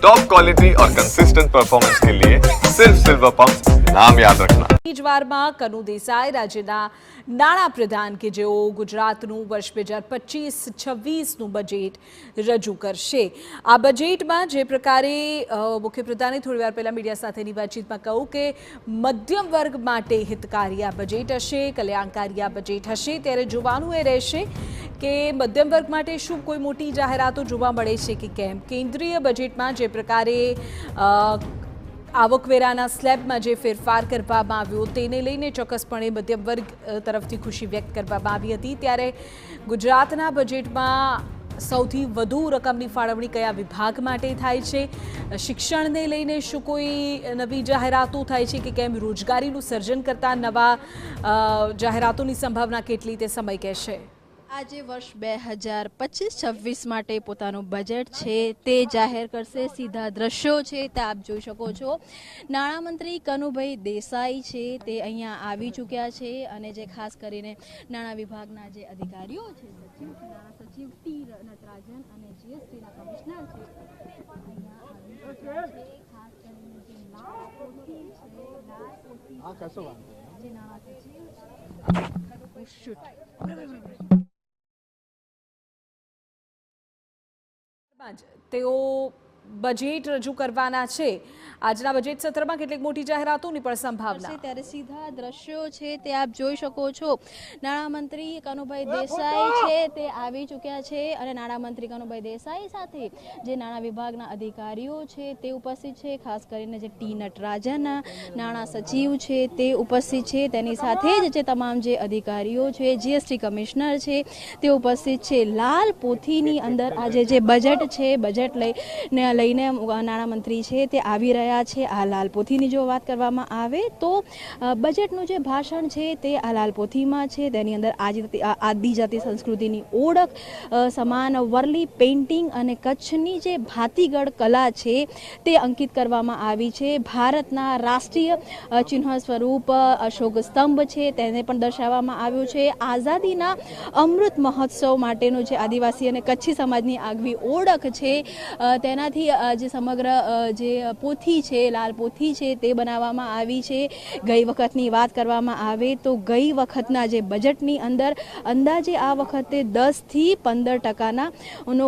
Top quality और consistent performance के लिए सिर्फ सिल्वर पंप नाम याद रखना। વારમાં કનુ દેસાઈ રાજ્યના નાણાં પ્રધાન કે જેઓ ગુજરાતનું વર્ષ 2025-26નું બજેટ રજૂ કરશે। આ બજેટમાં જે પ્રકારે મુખ્યપ્રધાને થોડીવાર પહેલાં મીડિયા સાથેની વાતચીતમાં કહ્યું કે મધ્યમ વર્ગ માટે હિતકારી આ બજેટ હશે, કલ્યાણકારી આ બજેટ હશે। ત્યારે જોવાનું એ રહેશે કે મધ્યમ વર્ગ માટે શું કોઈ મોટી જાહેરાતો જોવા મળે છે કે કેમ। કેન્દ્રીય બજેટમાં જે પ્રકારે આવકવેરાના સ્લેબમાં જે ફેરફાર કરવામાં આવ્યો તેને લઈને ચોક્કસપણે મધ્યમ વર્ગ તરફથી ખુશી વ્યક્ત કરવામાં આવી હતી। ત્યારે ગુજરાતના બજેટમાં સૌથી વધુ રકમની ફાળવણી કયા વિભાગ માટે થાય છે, શિક્ષણને લઈને શું કોઈ નવી જાહેરાતો થાય છે કે કેમ, રોજગારીનું સર્જન કરતા નવા જાહેરાતોની સંભાવના કેટલી તે સમય કહેશે। આજે વર્ષ 2025-26 માટે પોતાનું બજેટ છે તે જાહેર કરશે। સીધા દ્રશ્યો છે તે આપ જોઈ શકો છો। નાણામંત્રી કનુભાઈ દેસાઈ છે તે અહીંયા આવી ચૂક્યા છે અને જે ખાસ કરીને નાણાં વિભાગના જે અધિકારીઓ છે, નાણાં સચિવ ટી નટરાજન અને જીએસટીના કમિશનર છે અહીંયા આવી ચૂક્યા છે। ખાસ કરીને જે લાલ પોથી છે, જે નાણાં સચિવ છે તેઓ બજેટ રજૂ કરવાના છે। આજના બજેટ સત્રમાં કેટલીક મોટી જાહેરાતોની પણ સંભાવના। ત્યારે સીધા દ્રશ્યો છે તે આપ જોઈ શકો છો। નાણામંત્રી કનુભાઈ દેસાઈ છે તે આવી ચૂક્યા છે અને નાણામંત્રી કનુભાઈ દેસાઈ સાથે જે નાણાં વિભાગના અધિકારીઓ છે તે ઉપસ્થિત છે। ખાસ કરીને જે ટી નટરાજન નાણાં સચિવ છે તે ઉપસ્થિત છે। તેની સાથે જ જે તમામ જે અધિકારીઓ છે, જીએસટી કમિશનર છે તે ઉપસ્થિત છે। લાલ પોથીની અંદર આજે જે બજેટ છે, બજેટ લઈને નાણામંત્રી છે તે આવી રહ્યા છે। આ લાલ પોથીની જો વાત કરવામાં આવે તો બજેટનું જે ભાષણ છે તે આ લાલ પોથીમાં છે। તેની અંદર આદિજાતિ સંસ્કૃતિની ઓળખ, સમાન વરલી પેઇન્ટિંગ અને કચ્છની જે ભાતીગળ કલા છે તે અંકિત કરવામાં આવી છે। ભારતના રાષ્ટ્રીય ચિહ્ન સ્વરૂપ અશોક સ્તંભ છે તેને પણ દર્શાવવામાં આવ્યું છે। આઝાદીના અમૃત મહોત્સવ માટેનું જે આદિવાસી અને કચ્છી સમાજની આગવી ઓળખ છે તેનાથી જે સમગ્ર જે પોથી છે, લાલ પોથી છે તે બનાવવામાં આવી છે। ગઈ વખતની વાત કરવામાં આવે તો ગઈ વખતના જે બજેટની અંદર અંદાજે આ વખતે 10થી 15%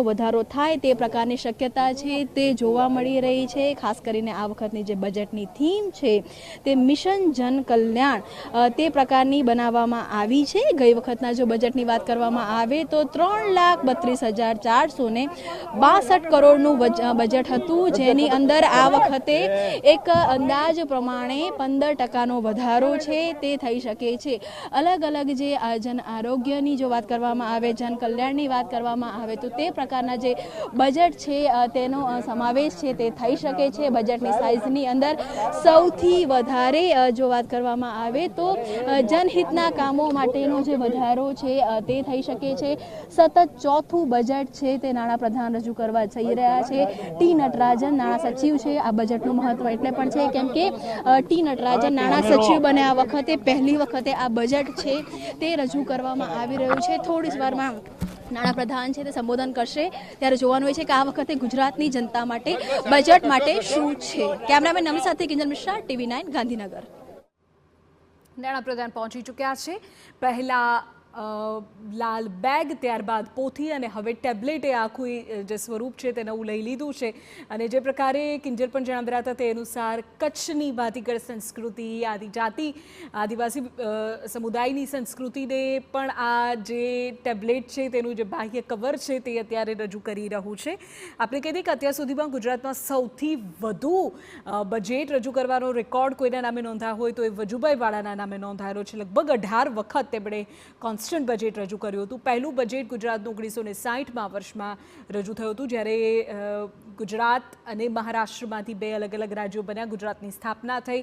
વધારો થાય તે પ્રકારની શક્યતા છે તે જોવા મળી રહી છે। ખાસ કરીને આ વખતની જે બજેટની થીમ છે તે મિશન જન કલ્યાણ તે પ્રકારની બનાવવામાં આવી છે। ગઈ વખતના જો બજેટની વાત કરવામાં આવે તો 3,32,462 કરોડનું બજેટ હતું, જેની અંદર આ વખતે એક અંદાજ પ્રમાણે 15%નો વધારો છે તે થઈ શકે છે। અલગ અલગ જે જન આરોગ્યની જો વાત કરવામાં આવે, જન કલ્યાણની વાત કરવામાં આવે તો તે પ્રકારના જે બજેટ છે તેનો સમાવેશ છે તે થઈ શકે છે। બજેટની સાઇઝની અંદર સૌથી વધારે જો વાત કરવામાં આવે તો જનહિતના કામો માટેનો જે વધારો છે તે થઈ શકે છે। સતત ચોથું બજેટ છે તે નાણાપ્રધાન રજૂ કરવા જઈ રહ્યા છે। ટી નટરાજન નાણાં સચિવ છે। આ બજેટનું મહત્વ એટલે પણ છે કેમ કે ટી નટરાજન નાણાં સચિવ બન્યા વખતે પહેલી વખતે આ બજેટ છે તે રજૂ કરવામાં આવી રહ્યું છે। થોડી જ વારમાં નાણાપ્રધાન છે તે સંબોધન કરશે ત્યારે જોવાનું હોય છે કે આ વખતે ગુજરાતની જનતા માટે બજેટ માટે શું છે। કેમેરામેન નમી સાથે કિંજલ મિશ્રા, TV9 ગાંધીનગર। નાણાપ્રધાન પહોંચી ચૂક્યા છે। પહેલા લાલ બેગ, ત્યારબાદ પોથી અને હવે ટેબ્લેટ એ આખું જે સ્વરૂપ છે તે નવું લઈ લીધું છે। અને જે પ્રકારે કિંજલ પણ જણાવી રહ્યા હતા તે અનુસાર કચ્છની ભાતીગળ સંસ્કૃતિ, આદિવાસી સમુદાયની સંસ્કૃતિને પણ આ જે ટેબ્લેટ છે તેનું જે બાહ્ય કવર છે તે અત્યારે રજૂ કરી રહ્યું છે। આપણે કહી દઈએ કે અત્યાર સુધીમાં ગુજરાતમાં સૌથી વધુ બજેટ રજૂ કરવાનો રેકોર્ડ કોઈના નામે નોંધાયો હોય તો એ વજુભાઈવાળાના નામે નોંધાયેલો છે। લગભગ 18 વખત તેમણે કોન્સ્ટન્ટ બજેટ રજૂ કર્યું હતું। પહેલું બજેટ ગુજરાતનું 1960માં વર્ષમાં રજૂ થયું હતું, જ્યારે ગુજરાત અને મહારાષ્ટ્રમાંથી બે અલગ અલગ રાજ્યો બન્યા, ગુજરાતની સ્થાપના થઈ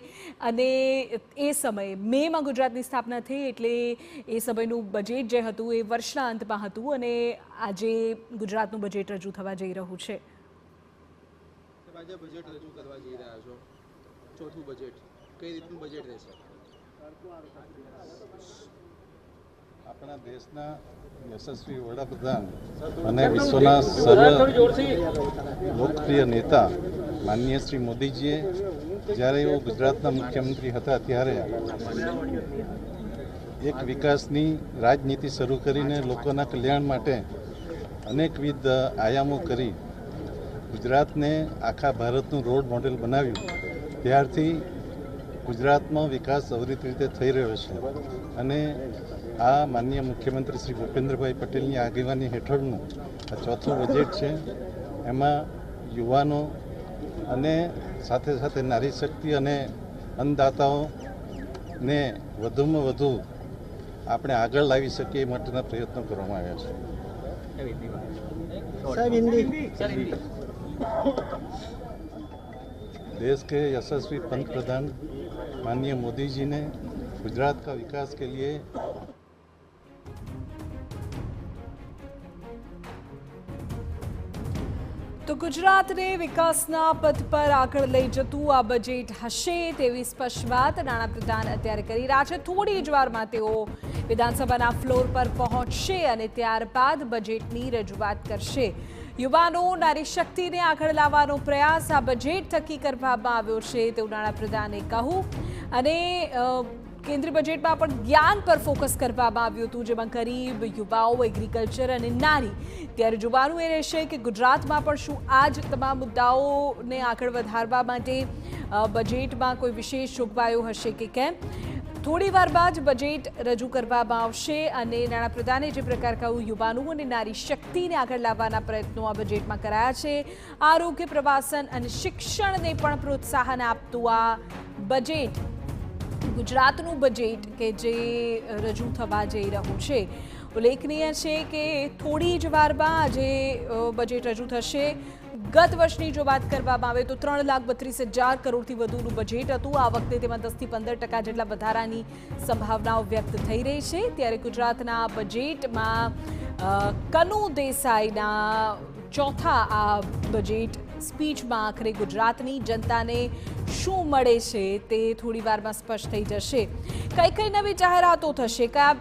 અને એ સમયે મેમાં ગુજરાતની સ્થાપના થઈ એટલે એ સમયનું બજેટ જે હતું એ વર્ષના અંતમાં હતું અને આજે ગુજરાતનું બજેટ રજૂ થવા જઈ રહ્યું છે। આજે બજેટ રજૂ કરવા જઈ રહ્યા છો, ચોથું બજેટ, કઈ રીતનું બજેટ રહેશે? આપણા દેશના યશસ્વી વડાપ્રધાન અને વિશ્વના સર્વ લોકપ્રિય નેતા માનનીય શ્રી મોદીજીએ જ્યારે એઓ ગુજરાતના મુખ્યમંત્રી હતા ત્યારે એક વિકાસની રાજનીતિ શરૂ કરીને લોકોના કલ્યાણ માટે અનેકવિધ આયામો કરી ગુજરાતને આખા ભારતનું રોલ મોડેલ બનાવ્યું. ત્યારથી ગુજરાતમાં વિકાસ અવિરત રીતે થઈ રહ્યો છે અને આ માનનીય મુખ્યમંત્રી શ્રી ભૂપેન્દ્રભાઈ પટેલની આગેવાની હેઠળનું આ ચોથું બજેટ છે. એમાં યુવાનો અને સાથે સાથે નારી શક્તિ અને અન્નદાતાઓને વધુમાં વધુ આપણે આગળ લાવી શકીએ એ માટેના પ્રયત્નો કરવામાં આવ્યા છે. देश के यशस्वी पंत प्रधान माननीय मोदी जी ने गुजरात का विकास के लिए તો ગુજરાતને વિકાસના પથ પર આગળ લઈ જતું આ બજેટ હશે તેવી સ્પષ્ટ વાત નાણાપ્રધાન અત્યારે કરી રહ્યા છે. થોડી જ વારમાં તેઓ વિધાનસભાના ફ્લોર પર પહોંચશે અને ત્યારબાદ બજેટની રજૂઆત કરશે. યુવાનો નારી શક્તિને આગળ લાવવાનો પ્રયાસ આ બજેટ થકી કરવામાં આવ્યો છે તેવું નાણાપ્રધાને કહ્યું. અને કેન્દ્રીય બજેટમાં પણ જ્ઞાન પર ફોકસ કરવામાં આવ્યું હતું, જેમાં ગરીબ, યુવાઓ, એગ્રીકલ્ચર અને નારી. ત્યારે જોવાનું એ રહેશે કે ગુજરાતમાં પણ શું આ જ તમામ મુદ્દાઓને આગળ વધારવા માટે બજેટમાં કોઈ વિશેષ જોગવાઈઓ હશે કે કેમ. થોડી વાર બાદ બજેટ રજૂ કરવામાં આવશે અને નાણાપ્રધાને જે પ્રકાર કહ્યું યુવાનો અને નારી શક્તિને આગળ લાવવાના પ્રયત્નો આ બજેટમાં કરાયા છે. આરોગ્ય, પ્રવાસન અને શિક્ષણને પણ પ્રોત્સાહન આપતું આ બજેટ ગુજરાતનું બજેટ કે જે રજૂ થવા જઈ રહ્યું છે. ઉલ્લેખનીય છે કે થોડી જ વારમાં આજે બજેટ રજૂ થશે. ગત વર્ષની જો વાત કરવામાં આવે તો 3,32,000 કરોડથી વધુનું બજેટ હતું. આ વખતે તેમાં 10થી 15% જેટલા વધારાની સંભાવનાઓ વ્યક્ત થઈ રહી છે. ત્યારે ગુજરાતના બજેટમાં કનુ દેસાઈના ચોથા આ બજેટ સ્પીચમાં આખરે ગુજરાતની જનતાને શું મળે છે તે થોડી વારમાં સ્પષ્ટ થઈ જશે. કઈ નવી જાહેરાતો થશે, કયા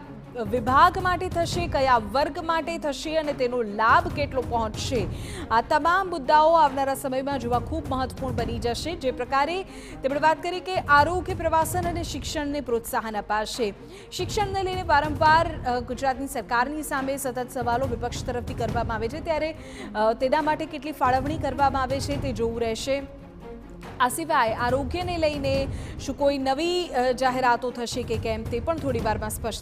વિભાગ માટે થશે, કયા વર્ગ માટે થશે અને તેનો લાભ કેટલો પહોંચશે, આ તમામ મુદ્દાઓ આવનારા સમયમાં જોવા ખૂબ મહત્વપૂર્ણ બની જશે. જે પ્રકારે તેમણે વાત કરી કે આરોગ્ય, પ્રવાસન અને શિક્ષણને પ્રોત્સાહન અપાશે. શિક્ષણને લઈને વારંવાર ગુજરાતની સરકારની સામે સતત સવાલો વિપક્ષ તરફથી કરવામાં આવે છે, ત્યારે તેના માટે કેટલી ફાળવણી કરવામાં આવે છે તે જોવું રહેશે. આ સિવાય આરોગ્યને લઈને શું કોઈ નવી જાહેરાતો થશે કે કેમ તે પણ થોડી વારમાં સ્પષ્ટ